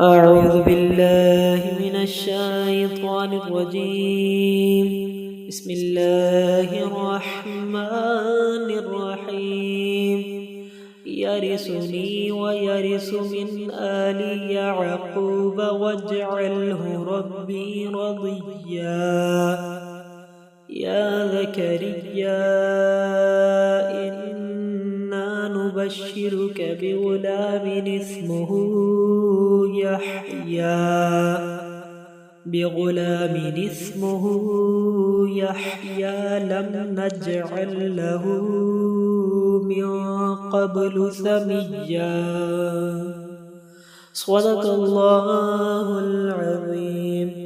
أعوذ بالله من الشيطان الرجيم. بسم الله الرحمن الرحيم. يرثني ويرث من آل يعقوب واجعله ربي رضيا. يا زكريا إنا نبشرك بغلام اسمه يحيى لم نجعل له من قبل سميا. صدق الله العظيم.